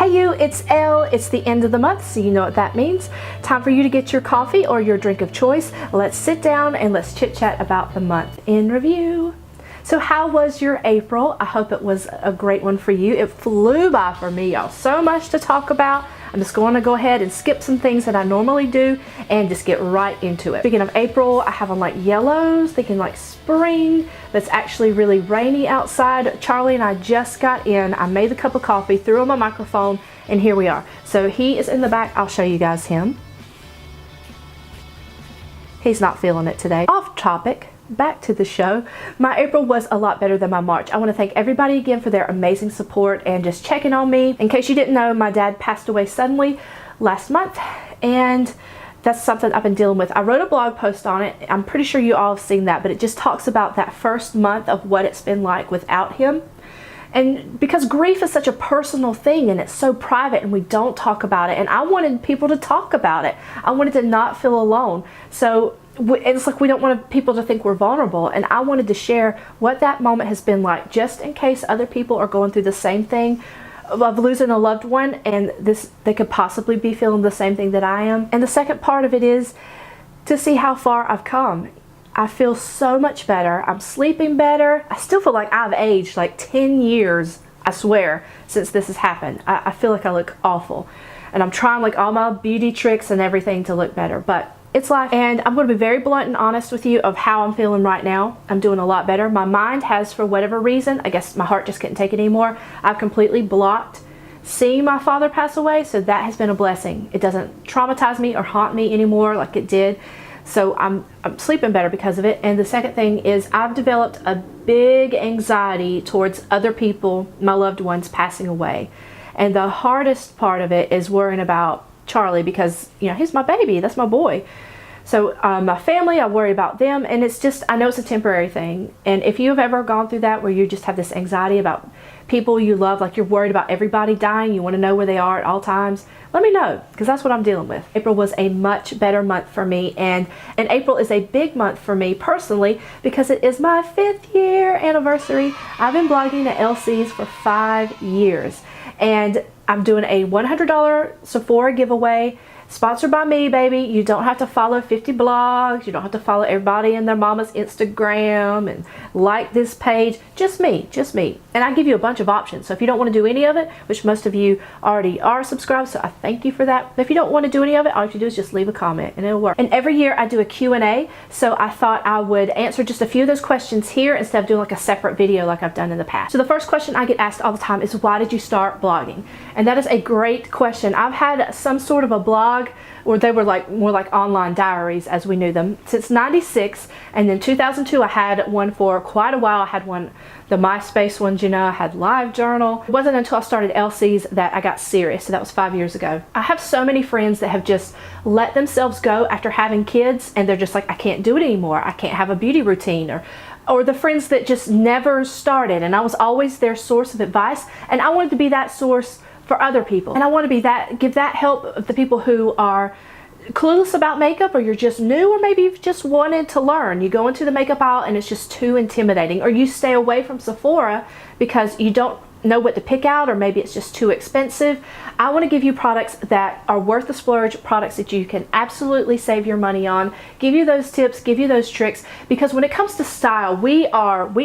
Hey you, it's Elle. It's the end of the month, so you know what that means. Time for you to get your coffee or your drink of choice. Let's sit down and let's chit chat about the month in review. So how was your April? I hope it was a great one for you. It flew by for me, y'all. So much to talk about. I'm just going to go ahead and skip some things that I normally do and just get right into it. Speaking of April, I have on like yellows, thinking like spring, but it's actually really rainy outside. Charlie and I just got in. I made a cup of coffee, threw on my microphone, and here we are. So he is in the back. I'll show you guys him. He's not feeling it today. Off topic. Back to the show. My April was a lot better than my March. I want to thank everybody again for their amazing support and just checking on me. In case you didn't know, my dad passed away suddenly last month, and that's something I've been dealing with. I wrote a blog post on it. I'm pretty sure you all have seen that, but it just talks about that first month of what it's been like without him. And because grief is such a personal thing and it's so private and we don't talk about it, and I wanted people to talk about it. I wanted to not feel alone. So it's like we don't want people to think we're vulnerable, and I wanted to share what that moment has been like, just in case other people are going through the same thing of losing a loved one, and they could possibly be feeling the same thing that I am. And the second part of it is to see how far I've come. I feel so much better. I'm sleeping better. I still feel like I've aged like 10 years, I swear, since this has happened. I feel like I look awful, and I'm trying like all my beauty tricks and everything to look better, but it's life. And I'm going to be very blunt and honest with you of how I'm feeling right now. I'm doing a lot better. My mind has, for whatever reason, I guess my heart just couldn't take it anymore, I've completely blocked seeing my father pass away, so that has been a blessing. It doesn't traumatize me or haunt me anymore like it did. So I'm sleeping better because of it. And the second thing is I've developed a big anxiety towards other people, my loved ones, passing away. And the hardest part of it is worrying about Charlie, because you know he's my baby, that's my boy. So my family, I worry about them, and it's just, I know it's a temporary thing. And if you've ever gone through that, where you just have this anxiety about people you love, like you're worried about everybody dying, you want to know where they are at all times, let me know, because that's what I'm dealing with. April was a much better month for me, and April is a big month for me personally because it is my 5th year anniversary. I've been blogging at LC's for 5 years, and I'm doing a $100 Sephora giveaway sponsored by me, baby. You don't have to follow 50 blogs. You don't have to follow everybody and their mama's Instagram and like this page. Just me, just me. And I give you a bunch of options. So if you don't want to do any of it, which most of you already are subscribed, so I thank you for that. But if you don't want to do any of it, all you have to do is just leave a comment and it'll work. And every year I do a Q&A. So I thought I would answer just a few of those questions here instead of doing like a separate video like I've done in the past. So the first question I get asked all the time is, why did you start blogging? And that is a great question. I've had some sort of a blog, or they were like more like online diaries as we knew them, since '96, and then 2002 I had one for quite a while. I had one, the MySpace ones, you know, I had LiveJournal. It wasn't until I started LC's that I got serious, so that was 5 years ago. I have so many friends that have just let themselves go after having kids, and they're just like, I can't do it anymore. I can't have a beauty routine, or the friends that just never started, and I was always their source of advice, and I wanted to be that source for other people. And I want to be that, give that help of the people who are clueless about makeup, or you're just new, or maybe you've just wanted to learn. You go into the makeup aisle and it's just too intimidating, or you stay away from Sephora because you don't know what to pick out, or maybe it's just too expensive. I want to give you products that are worth the splurge, products that you can absolutely save your money on, give you those tips, give you those tricks, because when it comes to style, we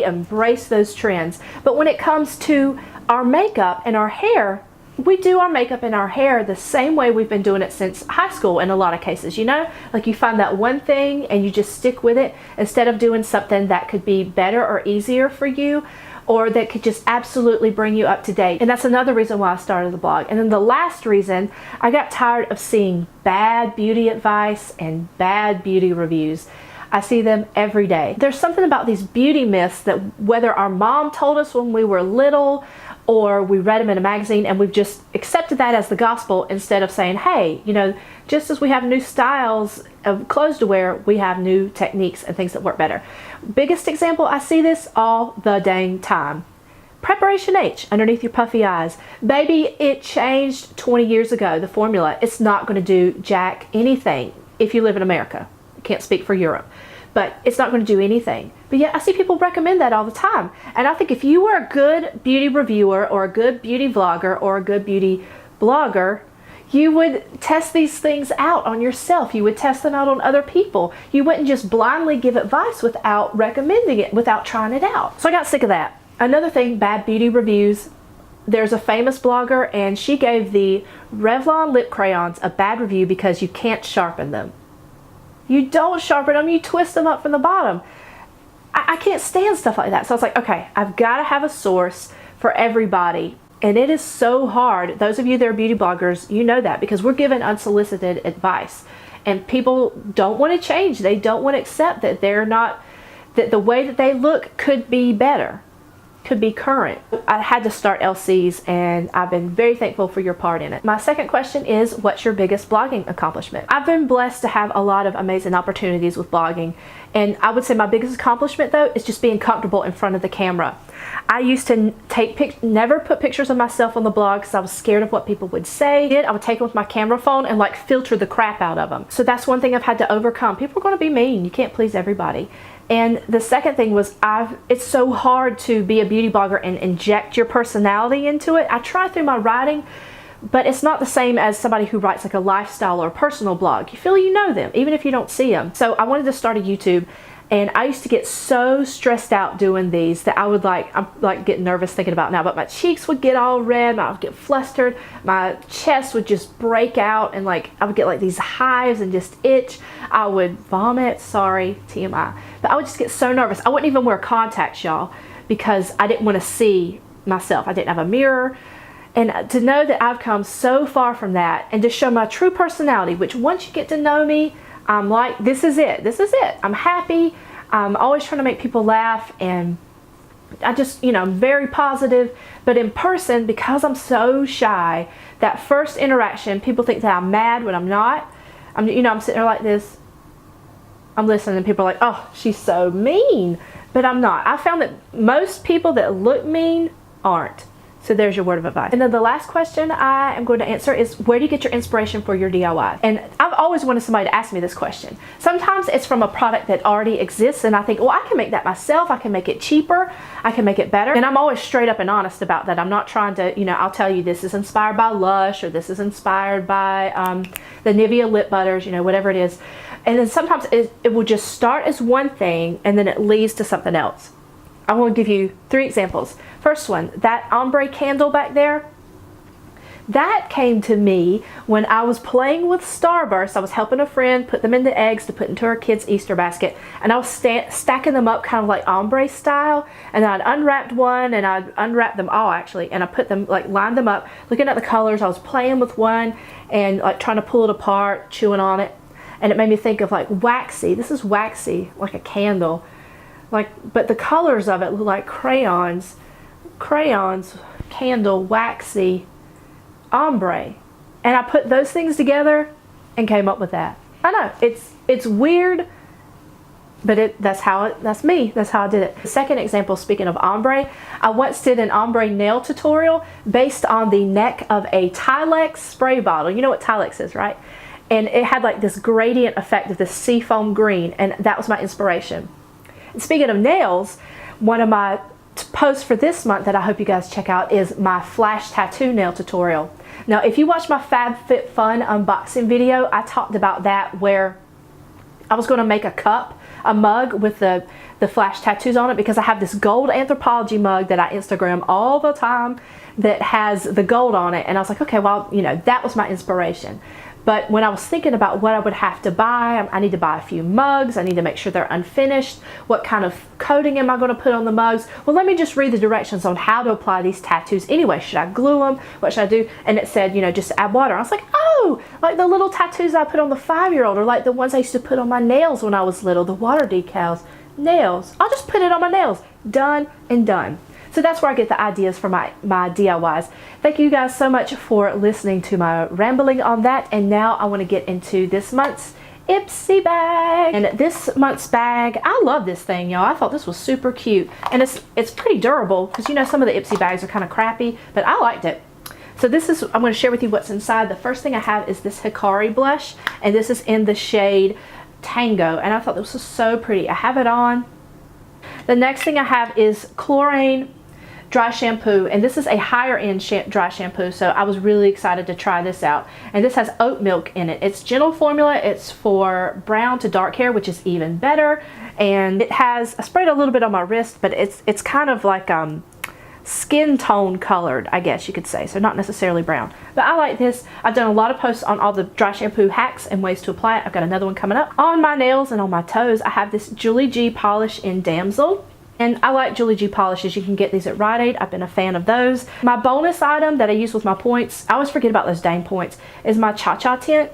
embrace those trends. But when it comes to our makeup and our hair, we do our makeup and our hair the same way we've been doing it since high school in a lot of cases, you know? Like you find that one thing and you just stick with it instead of doing something that could be better or easier for you, or that could just absolutely bring you up to date. And that's another reason why I started the blog. And then the last reason, I got tired of seeing bad beauty advice and bad beauty reviews. I see them every day. There's something about these beauty myths that whether our mom told us when we were little, or we read them in a magazine, and we've just accepted that as the gospel instead of saying, hey, you know, just as we have new styles of clothes to wear, we have new techniques and things that work better. Biggest example, I see this all the dang time. Preparation H underneath your puffy eyes. Baby, it changed 20 years ago, the formula. It's not going to do jack anything if you live in America. I can't speak for Europe. But it's not going to do anything. But yet I see people recommend that all the time. And I think if you are a good beauty reviewer, or a good beauty vlogger, or a good beauty blogger, you would test these things out on yourself. You would test them out on other people. You wouldn't just blindly give advice without recommending it, without trying it out. So I got sick of that. Another thing, bad beauty reviews. There's a famous blogger and she gave the Revlon lip crayons a bad review because you can't sharpen them. You don't sharpen them, you twist them up from the bottom. I can't stand stuff like that. So I was like, okay, I've got to have a source for everybody. And it is so hard. Those of you that are beauty bloggers, you know that, because we're given unsolicited advice. And people don't want to change. They don't want to accept that they're not, that the way that they look could be better, could be current. I had to start LC's and I've been very thankful for your part in it. My second question is, what's your biggest blogging accomplishment? I've been blessed to have a lot of amazing opportunities with blogging. And I would say my biggest accomplishment though is just being comfortable in front of the camera. I used to never put pictures of myself on the blog because I was scared of what people would say. I would take them with my camera phone and like filter the crap out of them. So that's one thing I've had to overcome. People are going to be mean. You can't please everybody. And the second thing was it's so hard to be a beauty blogger and inject your personality into it. I try through my writing, but it's not the same as somebody who writes like a lifestyle or a personal blog. You feel you know them, even if you don't see them. So I wanted to start a YouTube, and I used to get so stressed out doing these that I would I'm getting nervous thinking about it now, but my cheeks would get all red, I would get flustered, my chest would just break out, and I would get like these hives and just itch. I would vomit, sorry, TMI. But I would just get so nervous. I wouldn't even wear contacts, y'all, because I didn't want to see myself. I didn't have a mirror. And to know that I've come so far from that and to show my true personality, which once you get to know me, I'm like, this is it. This is it. I'm happy. I'm always trying to make people laugh, and I just, I'm very positive. But in person, because I'm so shy, that first interaction, people think that I'm mad when I'm not. I'm sitting there like this. I'm listening, and people are like, oh, she's so mean. But I'm not. I found that most people that look mean aren't. So there's your word of advice. And then the last question I am going to answer is, where do you get your inspiration for your DIY? And I've always wanted somebody to ask me this question. Sometimes it's from a product that already exists, and I think, well, I can make that myself. I can make it cheaper. I can make it better. And I'm always straight up and honest about that. I'm not trying to, I'll tell you this is inspired by Lush, or this is inspired by the Nivea lip butters, whatever it is. And then sometimes it will just start as one thing, and then it leads to something else. I want to give you 3 examples. First one, that ombre candle back there, that came to me when I was playing with Starburst. I was helping a friend put them into eggs to put into her kid's Easter basket, and I was stacking them up kind of like ombre style, and then I'd unwrapped one, and I'd unwrapped them all actually, and I put them, lined them up, looking at the colors. I was playing with one and trying to pull it apart, chewing on it, and it made me think of waxy. This is waxy, like a candle. But the colors of it look like crayons, candle, waxy, ombre. And I put those things together and came up with that. I know, it's weird, but that's me. That's how I did it. The second example, speaking of ombre, I once did an ombre nail tutorial based on the neck of a Tilex spray bottle. You know what Tilex is, right? And it had this gradient effect of this seafoam green, and that was my inspiration. And speaking of nails, one of my posts for this month that I hope you guys check out is my flash tattoo nail tutorial. Now, if you watch my FabFitFun unboxing video, I talked about that, where I was going to make a mug with the flash tattoos on it, because I have this gold Anthropology mug that I Instagram all the time that has the gold on it. And I was like, okay, well, that was my inspiration. But when I was thinking about what I would have to buy, I need to buy a few mugs. I need to make sure they're unfinished. What kind of coating am I going to put on the mugs? Well, let me just read the directions on how to apply these tattoos anyway. Should I glue them? What should I do? And it said, just add water. I was like, oh, like the little tattoos I put on the 5-year-old, or like the ones I used to put on my nails when I was little, the water decals. Nails. I'll just put it on my nails. Done and done. So that's where I get the ideas for my DIYs. Thank you guys so much for listening to my rambling on that. And now I want to get into this month's IPSY bag. And this month's bag, I love this thing, y'all. I thought this was super cute. And it's pretty durable, because some of the IPSY bags are kind of crappy, but I liked it. So I'm going to share with you what's inside. The first thing I have is this Hikari blush, and this is in the shade Tango. And I thought this was so pretty. I have it on. The next thing I have is Chlorine dry shampoo, and this is a higher end dry shampoo, so I was really excited to try this out. And this has oat milk in it. It's gentle formula. It's for brown to dark hair, which is even better. And it has, I sprayed a little bit on my wrist, but it's kind of like skin tone colored, I guess you could say, so not necessarily brown. But I like this. I've done a lot of posts on all the dry shampoo hacks and ways to apply it. I've got another one coming up. On my nails and on my toes, I have this Julie G polish in Damsel. And I like Julie G polishes. You can get these at Rite Aid. I've been a fan of those. My bonus item that I use with my points, I always forget about those dang points, is my Cha-Cha tint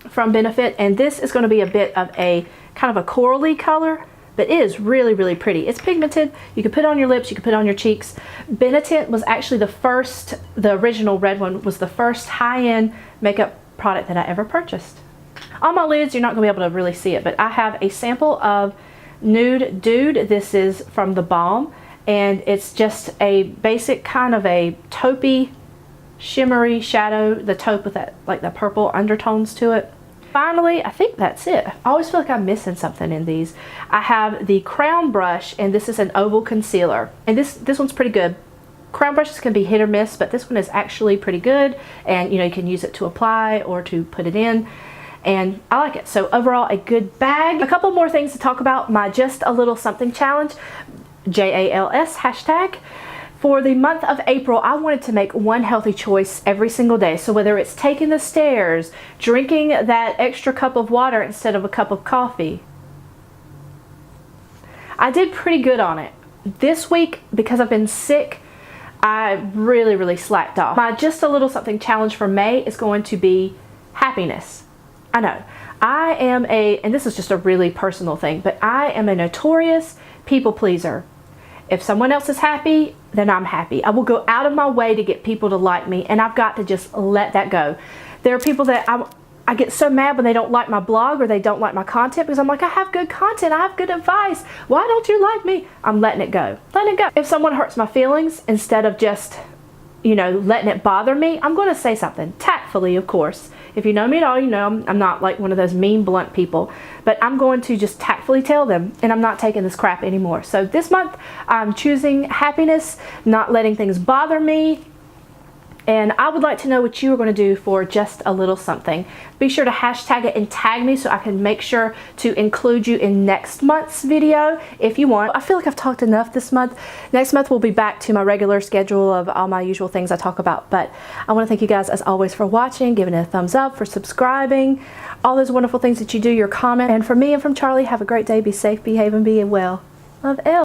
from Benefit. And this is going to be a bit of a kind of a corally color, but it is really, really pretty. It's pigmented. You can put it on your lips, you can put it on your cheeks. Benetint was actually the original red one was the first high-end makeup product that I ever purchased. On my lids, you're not going to be able to really see it, but I have a sample of Nude Dude. This is from The Balm, and it's just a basic kind of a taupey, shimmery shadow, the taupe with that, like the purple undertones to it. Finally, I think that's it. I always feel like I'm missing something in these. I have the Crown brush, and this is an oval concealer. And this one's pretty good. Crown brushes can be hit or miss, but this one is actually pretty good. And you can use it to apply or to put it in. And I like it. So overall, a good bag. A couple more things to talk about. My Just a Little Something challenge, JALS hashtag. For the month of April, I wanted to make one healthy choice every single day. So whether it's taking the stairs, drinking that extra cup of water instead of a cup of coffee. I did pretty good on it. This week, because I've been sick, I really, really slacked off. My Just a Little Something challenge for May is going to be happiness. I know. I am and this is just a really personal thing, but I am a notorious people pleaser. If someone else is happy, then I'm happy. I will go out of my way to get people to like me, and I've got to just let that go. There are people that I get so mad when they don't like my blog or they don't like my content, because I'm like, I have good content, I have good advice. Why don't you like me? I'm letting it go. Letting it go. If someone hurts my feelings, instead of just, letting it bother me, I'm going to say something. Tactfully, of course. If you know me at all, you know I'm not like one of those mean, blunt people. But I'm going to just tactfully tell them, and I'm not taking this crap anymore. So this month, I'm choosing happiness, not letting things bother me. And I would like to know what you are going to do for Just a Little Something. Be sure to hashtag it and tag me so I can make sure to include you in next month's video if you want. I feel like I've talked enough this month. Next month we'll be back to my regular schedule of all my usual things I talk about. But I want to thank you guys as always for watching, giving it a thumbs up, for subscribing, all those wonderful things that you do, your comment. And from me and from Charlie, have a great day. Be safe, behave, and be well. Love, Elle.